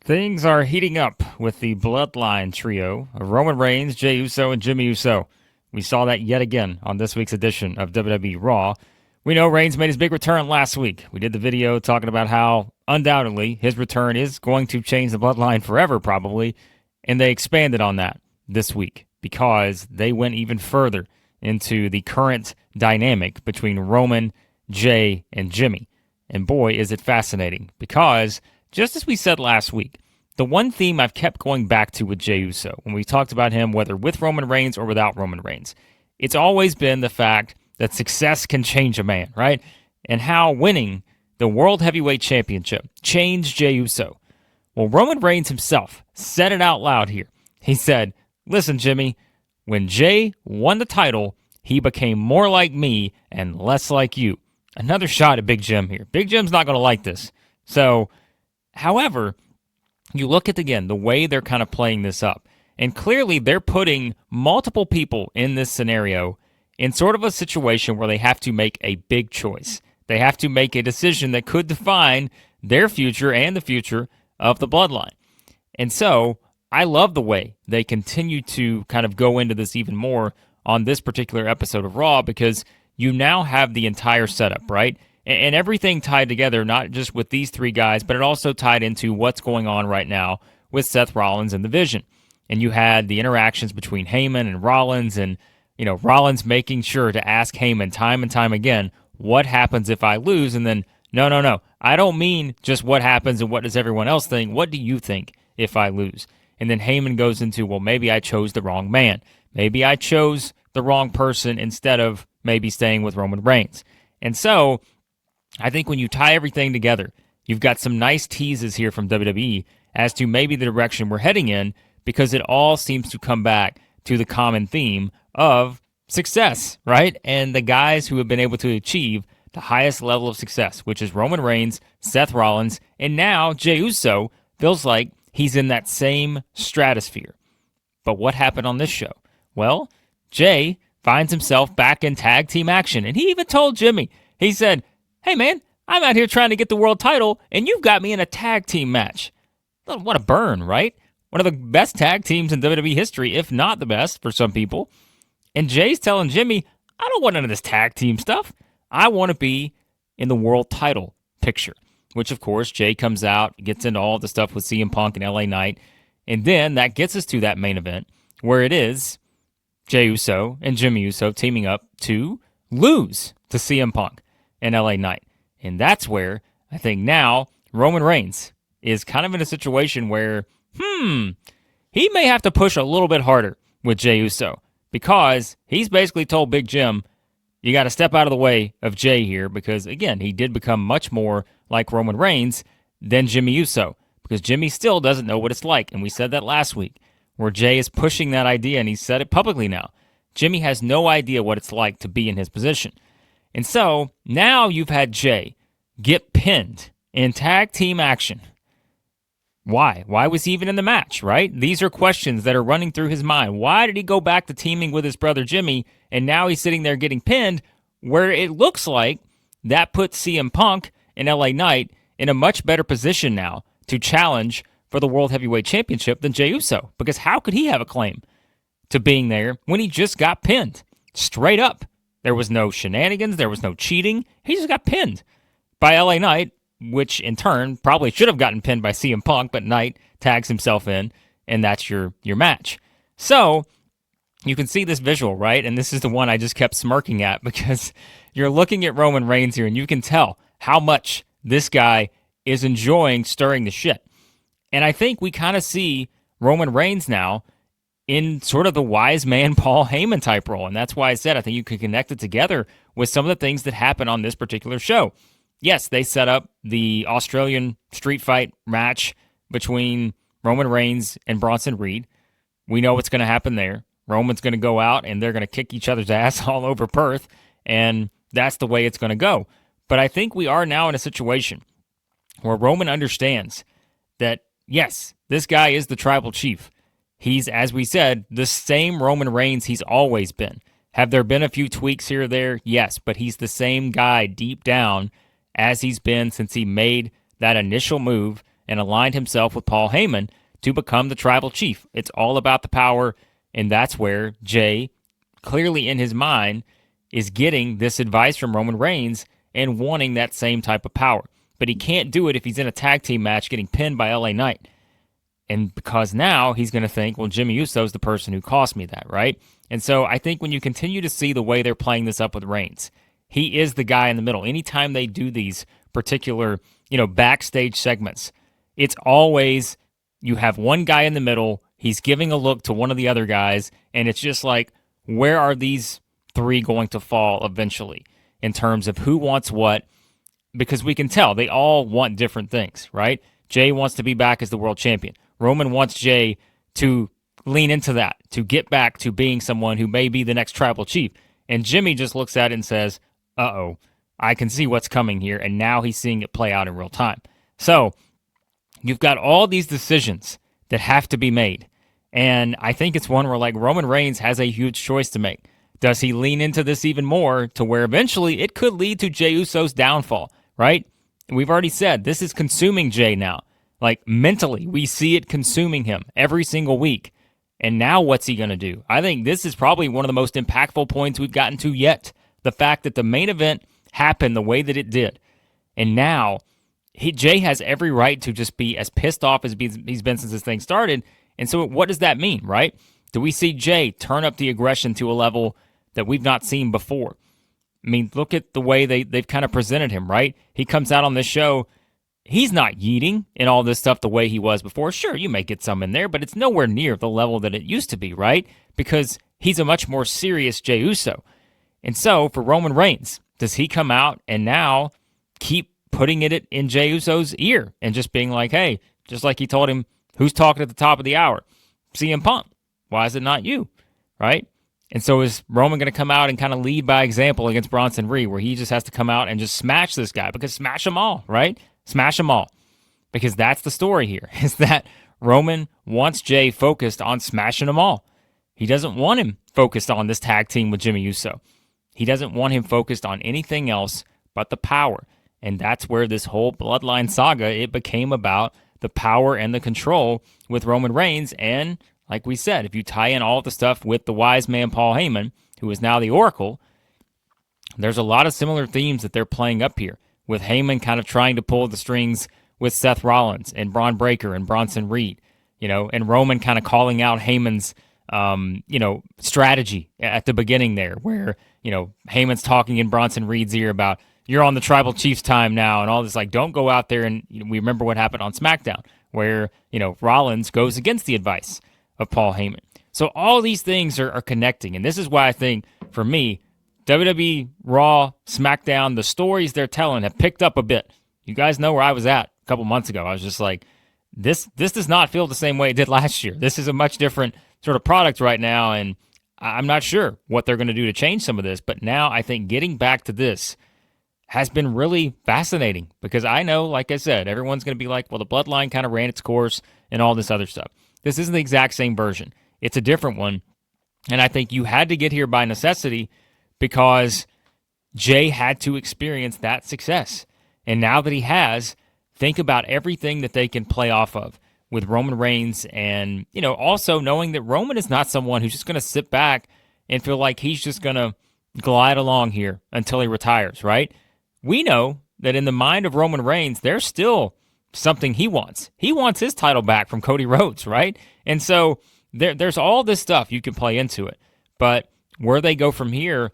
Things are heating up with the Bloodline trio of Roman Reigns, Jey Uso, and Jimmy Uso. We saw that yet again on this week's edition of WWE Raw. We know Reigns made his big return last week. We did the video talking about how, undoubtedly, his return is going to change the Bloodline forever, probably, and they expanded on that this week because they went even further into the current dynamic between Roman, Jey, and Jimmy. And boy, is it fascinating because just as we said last week, the one theme I've kept going back to with Jey Uso, when we talked about him, whether with Roman Reigns or without Roman Reigns, it's always been the fact that success can change a man, right? And how winning the World Heavyweight Championship changed Jey Uso. Well, Roman Reigns himself said it out loud here. He said, listen, Jimmy, when Jey won the title, he became more like me and less like you. Another shot at Big Jim here. Big Jim's not going to like this. So, however, you look at, again, the way they're kind of playing this up, and clearly they're putting multiple people in this scenario in sort of a situation where they have to make a big choice. They have to make a decision that could define their future and the future of the Bloodline. And so, I love the way they continue to kind of go into this even more on this particular episode of Raw because you now have the entire setup, right? And everything tied together, not just with these three guys, but it also tied into what's going on right now with Seth Rollins and the Vision. And you had the interactions between Heyman and Rollins, and Rollins making sure to ask Heyman time and time again, what happens if I lose? And then, no, I don't mean just what happens and what does everyone else think. What do you think if I lose? And then Heyman goes into, well, maybe I chose the wrong man. Maybe I chose the wrong person instead of maybe staying with Roman Reigns. And so I think when you tie everything together, you've got some nice teases here from WWE as to maybe the direction we're heading in, because it all seems to come back to the common theme of success, right? And the guys who have been able to achieve the highest level of success, which is Roman Reigns, Seth Rollins, and now Jey Uso feels like he's in that same stratosphere. But what happened on this show? Well, Jey finds himself back in tag team action, and he even told Jimmy, he said, hey man, I'm out here trying to get the world title, and you've got me in a tag team match. What a burn, right? One of the best tag teams in WWE history, if not the best for some people. And Jey's telling Jimmy, I don't want none of this tag team stuff. I want to be in the world title picture. Which, of course, Jey comes out, gets into all the stuff with CM Punk and LA Knight. And then that gets us to that main event, where it is Jey Uso and Jimmy Uso teaming up to lose to CM Punk and LA Knight. And that's where I think now Roman Reigns is kind of in a situation where, he may have to push a little bit harder with Jey Uso, because he's basically told Big Jim, you got to step out of the way of Jey here, because, again, he did become much more like Roman Reigns than Jimmy Uso, because Jimmy still doesn't know what it's like, and we said that last week, where Jey is pushing that idea, and he said it publicly now. Jimmy has no idea what it's like to be in his position. And so, now you've had Jey get pinned in tag team action. Why? Why was he even in the match, right? These are questions that are running through his mind. Why did he go back to teaming with his brother Jimmy, and now he's sitting there getting pinned, where it looks like that puts CM Punk and LA Knight in a much better position now to challenge for the World Heavyweight Championship than Jey Uso, because how could he have a claim to being there when he just got pinned? Straight up. There was no shenanigans. There was no cheating. He just got pinned by LA Knight, which in turn probably should have gotten pinned by CM Punk, but Knight tags himself in, and that's your match. So you can see this visual, right? And this is the one I just kept smirking at, because you're looking at Roman Reigns here, and you can tell how much this guy is enjoying stirring the shit. And I think we kind of see Roman Reigns now in sort of the wise man Paul Heyman type role. And that's why I said I think you can connect it together with some of the things that happen on this particular show. Yes, they set up the Australian street fight match between Roman Reigns and Bronson Reed. We know what's going to happen there. Roman's going to go out, and they're going to kick each other's ass all over Perth, and that's the way it's going to go. But I think we are now in a situation where Roman understands that, yes, this guy is the tribal chief. He's, as we said, the same Roman Reigns he's always been. Have there been a few tweaks here or there? Yes, but he's the same guy deep down as he's been since he made that initial move and aligned himself with Paul Heyman to become the tribal chief. It's all about the power, and that's where Jey, clearly in his mind, is getting this advice from Roman Reigns and wanting that same type of power. But he can't do it if he's in a tag team match getting pinned by LA Knight. And because now he's going to think, well, Jimmy Uso is the person who cost me that, right? And so I think when you continue to see the way they're playing this up with Reigns, he is the guy in the middle. Anytime they do these particular, backstage segments, it's always you have one guy in the middle, he's giving a look to one of the other guys, and it's just like, where are these three going to fall eventually in terms of who wants what? Because we can tell they all want different things, right? Jey wants to be back as the world champion. Roman wants Jey to lean into that, to get back to being someone who may be the next tribal chief. And Jimmy just looks at it and says, uh-oh, I can see what's coming here, and now he's seeing it play out in real time. So you've got all these decisions that have to be made, and I think it's one where Roman Reigns has a huge choice to make. Does he lean into this even more to where eventually it could lead to Jey Uso's downfall, right? We've already said this is consuming Jey now. Mentally, we see it consuming him every single week. And now what's he going to do? I think this is probably one of the most impactful points we've gotten to yet. The fact that the main event happened the way that it did. And now Jey has every right to just be as pissed off as he's been since this thing started. And so what does that mean, right? Do we see Jey turn up the aggression to a level that we've not seen before? I mean, look at the way they've kind of presented him, right? He comes out on this show. He's not yeeting and all this stuff the way he was before. Sure, you may get some in there, but it's nowhere near the level that it used to be, right? Because he's a much more serious Jey Uso. And so for Roman Reigns, does he come out and now keep putting it in Jey Uso's ear and just being like, hey, just like he told him, who's talking at the top of the hour? CM Punk. Why is it not you, right? And so is Roman going to come out and kind of lead by example against Bronson Reed, where he just has to come out and just smash this guy? Because smash them all, right? Smash them all. Because that's the story here, is that Roman wants Jey focused on smashing them all. He doesn't want him focused on this tag team with Jimmy Uso. He doesn't want him focused on anything else but the power. And that's where this whole Bloodline saga, it became about the power and the control with Roman Reigns. And like we said, if you tie in all the stuff with the wise man Paul Heyman, who is now the Oracle, there's a lot of similar themes that they're playing up here, with Heyman kind of trying to pull the strings with Seth Rollins and Braun Breaker and Bronson Reed, and Roman kind of calling out Heyman's, strategy at the beginning there, where, Heyman's talking in Bronson Reed's ear about, you're on the tribal chief's time now, and all this, don't go out there. And we remember what happened on SmackDown, where, Rollins goes against the advice of Paul Heyman. So all these things are connecting, and this is why I think, for me, WWE, Raw, SmackDown, the stories they're telling have picked up a bit. You guys know where I was at a couple months ago. I was just like, this does not feel the same way it did last year. This is a much different sort of product right now, and I'm not sure what they're going to do to change some of this. But now I think getting back to this has been really fascinating, because I know, like I said, everyone's going to be like, well, the Bloodline kind of ran its course and all this other stuff. This isn't the exact same version. It's a different one, and I think you had to get here by necessity, because Jey had to experience that success. And now that he has, think about everything that they can play off of with Roman Reigns, and, also knowing that Roman is not someone who's just going to sit back and feel like he's just going to glide along here until he retires, right? We know that in the mind of Roman Reigns, there's still something he wants. He wants his title back from Cody Rhodes, right? And so there's all this stuff you can play into it. But where they go from here,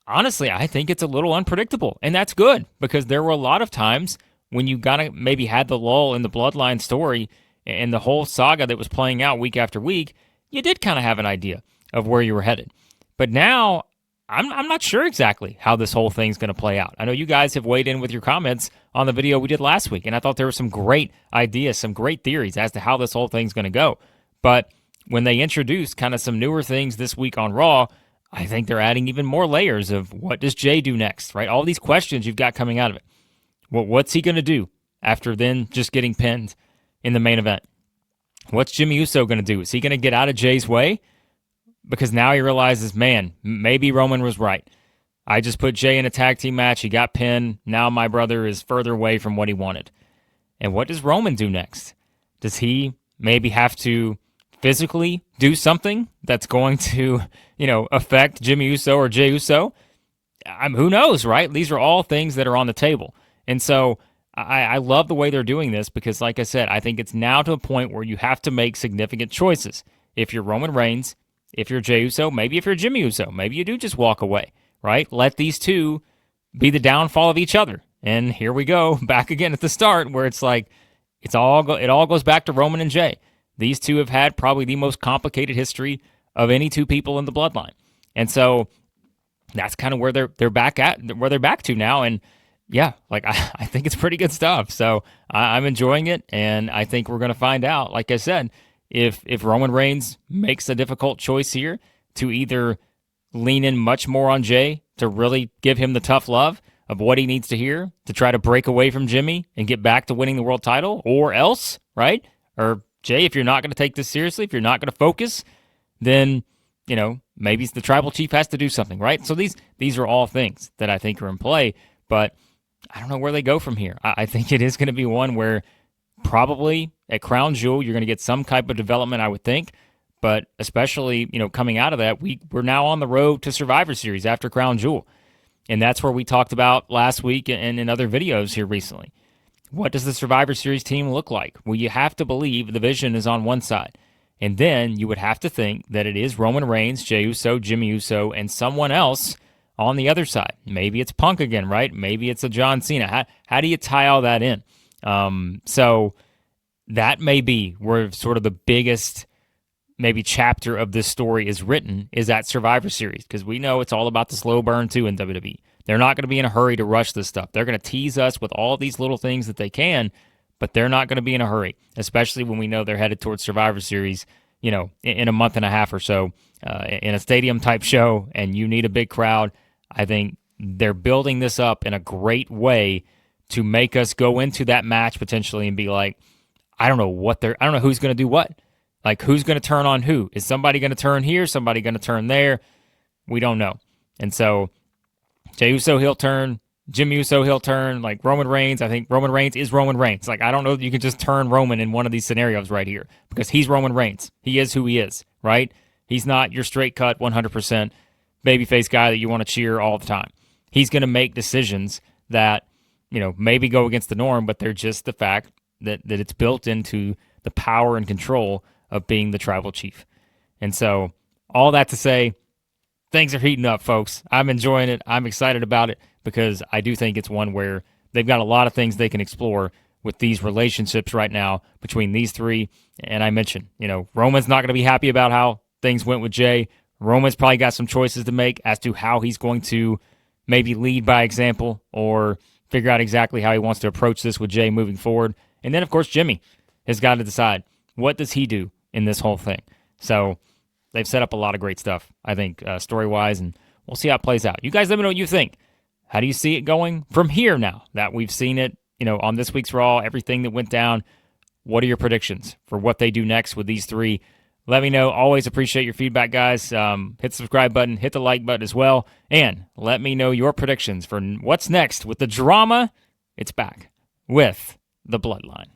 honestly, I think it's a little unpredictable, and that's good, because there were a lot of times when you maybe had the lull in the Bloodline story and the whole saga that was playing out week after week, you did kind of have an idea of where you were headed. But now, I'm not sure exactly how this whole thing's going to play out. I know you guys have weighed in with your comments on the video we did last week, and I thought there were some great ideas, some great theories as to how this whole thing's going to go. But when they introduced kind of some newer things this week on Raw, I think they're adding even more layers of what does Jey do next, right? All these questions you've got coming out of it. Well, what's he going to do after then just getting pinned in the main event? What's Jimmy Uso going to do? Is he going to get out of Jey's way? Because now he realizes, man, maybe Roman was right. I just put Jey in a tag team match. He got pinned. Now my brother is further away from what he wanted. And what does Roman do next? Does he maybe have to physically do something that's going to, affect Jimmy Uso or Jey Uso? Who knows, right? These are all things that are on the table. And so I love the way they're doing this because, like I said, I think it's now to a point where you have to make significant choices. If you're Roman Reigns, if you're Jey Uso, maybe if you're Jimmy Uso, maybe you do just walk away, right? Let these two be the downfall of each other. And here we go, back again at the start where it's like it all goes back to Roman and Jey. These two have had probably the most complicated history of any two people in the bloodline. And so that's kind of where they're back to now. And yeah, like I think it's pretty good stuff. So I'm enjoying it, and I think we're going to find out, like I said, if Roman Reigns makes a difficult choice here to either lean in much more on Jey to really give him the tough love of what he needs to hear to try to break away from Jimmy and get back to winning the world title, or else, right? Or Jey, if you're not going to take this seriously, if you're not going to focus, then, maybe the tribal chief has to do something, right? So these are all things that I think are in play, but I don't know where they go from here. I think it is going to be one where probably at Crown Jewel, you're going to get some type of development, I would think. But especially, coming out of that, we're now on the road to Survivor Series after Crown Jewel. And that's where we talked about last week and in other videos here recently. What does the Survivor Series team look like? Well, you have to believe the vision is on one side. And then you would have to think that it is Roman Reigns, Jey Uso, Jimmy Uso, and someone else on the other side. Maybe it's Punk again, right? Maybe it's a John Cena. How do you tie all that in? So that may be where sort of the biggest maybe chapter of this story is written, is that Survivor Series, because we know it's all about the slow burn too in WWE. They're not going to be in a hurry to rush this stuff. They're going to tease us with all these little things that they can, but they're not going to be in a hurry, especially when we know they're headed towards Survivor Series, in a month and a half or so, in a stadium-type show, and you need a big crowd. I think they're building this up in a great way to make us go into that match potentially and be like, I don't know who's going to do what. Like, who's going to turn on who? Is somebody going to turn here? Somebody going to turn there? We don't know. And so, Jey Uso, he'll turn. Jimmy Uso, he'll turn. Like, Roman Reigns, I think Roman Reigns is Roman Reigns. Like, I don't know that you can just turn Roman in one of these scenarios right here because he's Roman Reigns. He is who he is, right? He's not your straight-cut 100% babyface guy that you want to cheer all the time. He's going to make decisions that, maybe go against the norm, but they're just the fact that it's built into the power and control of being the tribal chief. And so, all that to say, things are heating up, folks. I'm enjoying it. I'm excited about it because I do think it's one where they've got a lot of things they can explore with these relationships right now between these three. And I mentioned, Roman's not going to be happy about how things went with Jey. Roman's probably got some choices to make as to how he's going to maybe lead by example or figure out exactly how he wants to approach this with Jey moving forward. And then, of course, Jimmy has got to decide, what does he do in this whole thing? So they've set up a lot of great stuff, I think, story-wise, and we'll see how it plays out. You guys let me know what you think. How do you see it going from here now that we've seen it, on this week's Raw, everything that went down? What are your predictions for what they do next with these three? Let me know. Always appreciate your feedback, guys. Hit the subscribe button, hit the like button as well, and let me know your predictions for what's next with the drama. It's back with the Bloodline.